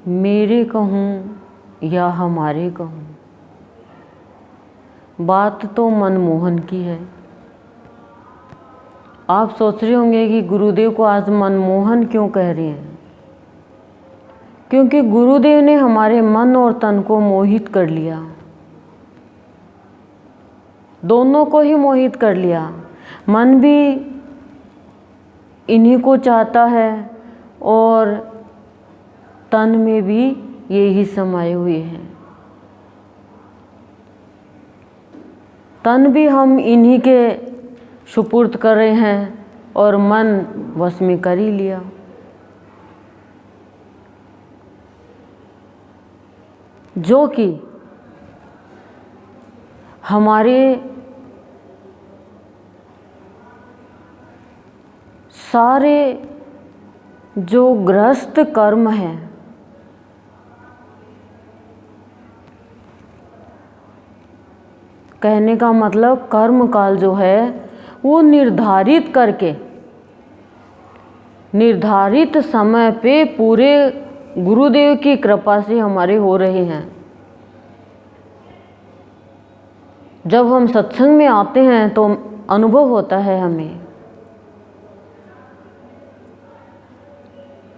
मेरे कहूँ या हमारे कहूँ, बात तो मनमोहन की है। आप सोच रहे होंगे कि गुरुदेव को आज मनमोहन क्यों कह रहे हैं, क्योंकि गुरुदेव ने हमारे मन और तन को मोहित कर लिया, दोनों को ही मोहित कर लिया। मन भी इन्हीं को चाहता है और तन में भी यही समाये हुए हैं। तन भी हम इन्हीं के सुपुर्द कर रहे हैं और मन वश में कर ही लिया। जो कि हमारे सारे जो गृहस्थ कर्म हैं, कहने का मतलब कर्म काल जो है वो निर्धारित करके निर्धारित समय पे पूरे गुरुदेव की कृपा से हमारे हो रहे हैं। जब हम सत्संग में आते हैं तो अनुभव होता है हमें,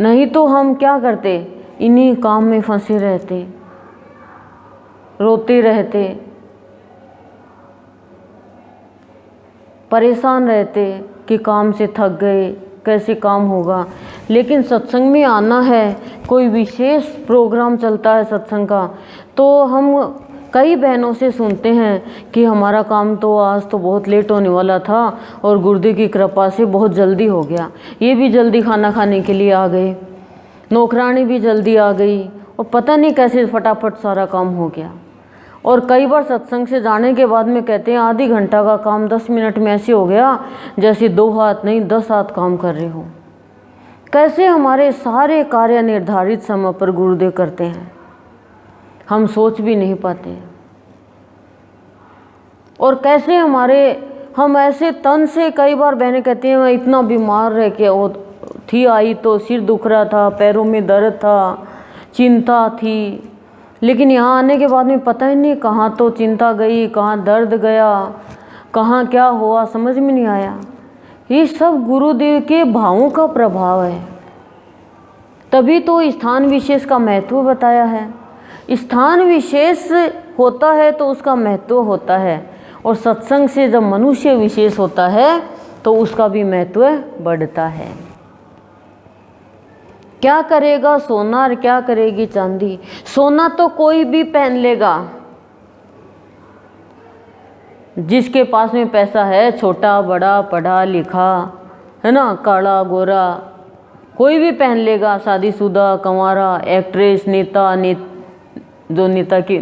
नहीं तो हम क्या करते, इन्हीं काम में फंसे रहते, रोते रहते, परेशान रहते कि काम से थक गए, कैसे काम होगा। लेकिन सत्संग में आना है, कोई विशेष प्रोग्राम चलता है सत्संग का, तो हम कई बहनों से सुनते हैं कि हमारा काम तो आज तो बहुत लेट होने वाला था और गुरुदेव की कृपा से बहुत जल्दी हो गया। ये भी जल्दी खाना खाने के लिए आ गए, नौकरानी भी जल्दी आ गई और पता नहीं कैसे फटाफट सारा काम हो गया। और कई बार सत्संग से जाने के बाद में कहते हैं आधी घंटा का काम 10 मिनट में ऐसे हो गया जैसे 2 हाथ नहीं 10 हाथ काम कर रहे हो। कैसे हमारे सारे कार्य निर्धारित समय पर गुरुदेव करते हैं, हम सोच भी नहीं पाते। और कैसे हम ऐसे तन से, कई बार बहनें कहती हैं मैं इतना बीमार रह के वो थी, आई तो सिर दुख रहा था, पैरों में दर्द था, चिंता थी, लेकिन यहाँ आने के बाद में पता ही नहीं कहाँ तो चिंता गई, कहाँ दर्द गया, कहाँ क्या हुआ, समझ में नहीं आया। ये सब गुरुदेव के भावों का प्रभाव है। तभी तो स्थान विशेष का महत्व बताया है। स्थान विशेष होता है तो उसका महत्व होता है, और सत्संग से जब मनुष्य विशेष होता है तो उसका भी महत्व बढ़ता है। क्या करेगा सोना और क्या करेगी चांदी। सोना तो कोई भी पहन लेगा, जिसके पास में पैसा है, छोटा बड़ा, पढ़ा लिखा है ना, काला गोरा, कोई भी पहन लेगा। शादीशुदा, कंवारा, एक्ट्रेस, नेता, जो नेता की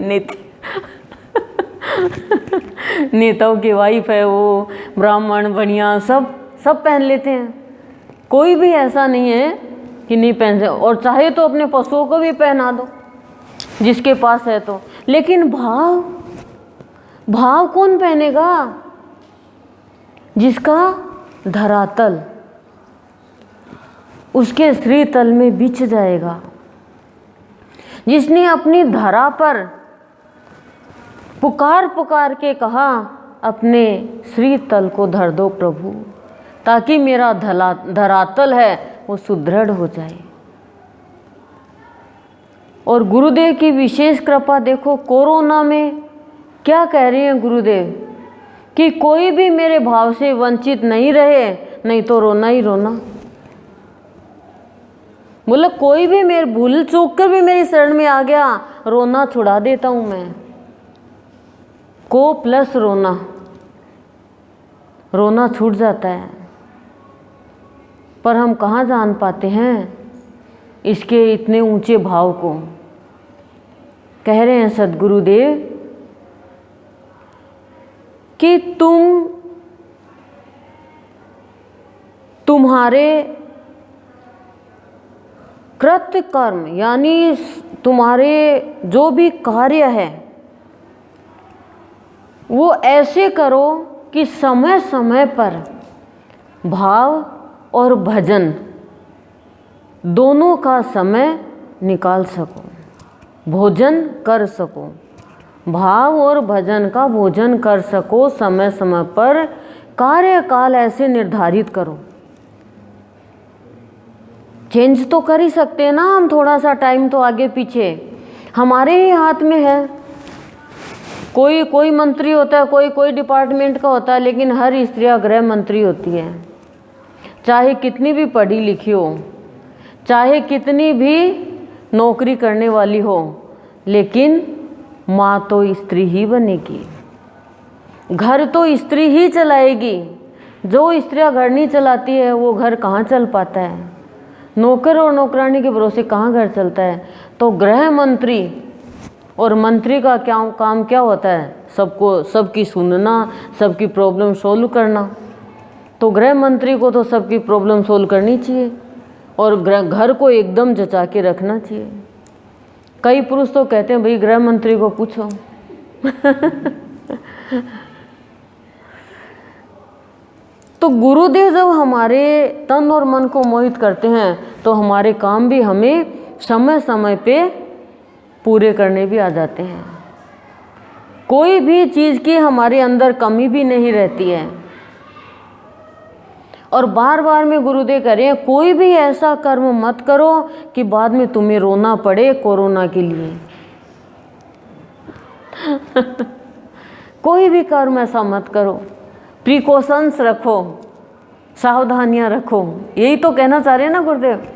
नेताओं की वाइफ है, वो ब्राह्मण, बनिया, सब पहन लेते हैं। कोई भी ऐसा नहीं है कि नहीं पहन सकते। और चाहे तो अपने पशुओं को भी पहना दो जिसके पास है तो। लेकिन भाव कौन पहनेगा? जिसका धरातल उसके श्री तल में बिछ जाएगा, जिसने अपनी धरा पर पुकार के कहा अपने श्री तल को धर दो प्रभु, ताकि मेरा धरातल है वो सुदृढ़ हो जाए। और गुरुदेव की विशेष कृपा देखो, कोरोना में क्या कह रहे हैं गुरुदेव कि कोई भी मेरे भाव से वंचित नहीं रहे, नहीं तो रोना ही रोना। बोले कोई भी मेरे भूल चूक कर भी मेरी शरण में आ गया, रोना छुड़ा देता हूं मैं। को प्लस रोना छूट जाता है। पर हम कहाँ जान पाते हैं इसके इतने ऊंचे भाव को। कह रहे हैं सद्गुरुदेव कि तुम्हारे कृत्य कर्म, यानी तुम्हारे जो भी कार्य है वो ऐसे करो कि समय समय पर भाव और भजन दोनों का समय निकाल सको, भोजन कर सको, भाव और भजन का भोजन कर सको। समय समय पर कार्यकाल ऐसे निर्धारित करो। चेंज तो कर ही सकते हैं ना हम, थोड़ा सा टाइम तो आगे पीछे हमारे ही हाथ में है। कोई मंत्री होता है, कोई डिपार्टमेंट का होता है, लेकिन हर स्त्रियां गृह मंत्री होती है। चाहे कितनी भी पढ़ी लिखी हो, चाहे कितनी भी नौकरी करने वाली हो, लेकिन माँ तो स्त्री ही बनेगी, घर तो स्त्री ही चलाएगी। जो स्त्रियां घर नहीं चलाती है वो घर कहाँ चल पाता है? नौकर और नौकरानी के भरोसे कहाँ घर चलता है? तो गृह मंत्री और मंत्री का काम क्या होता है? सबकी सुनना, सबकी प्रॉब्लम सोल्व करना। तो गृह मंत्री को तो सबकी प्रॉब्लम सोल्व करनी चाहिए और घर को एकदम जचा के रखना चाहिए। कई पुरुष तो कहते हैं भाई गृह मंत्री को पूछो। तो गुरुदेव जब हमारे तन और मन को मोहित करते हैं तो हमारे काम भी हमें समय समय पे पूरे करने भी आ जाते हैं। कोई भी चीज़ की हमारे अंदर कमी भी नहीं रहती है। और बार बार में गुरुदेव कह रहे हैं कोई भी ऐसा कर्म मत करो कि बाद में तुम्हें रोना पड़े कोरोना के लिए। कोई भी कर्म ऐसा मत करो, प्रिकॉशंस रखो, सावधानियां रखो। यही तो कहना चाह रहे हैं ना गुरुदेव।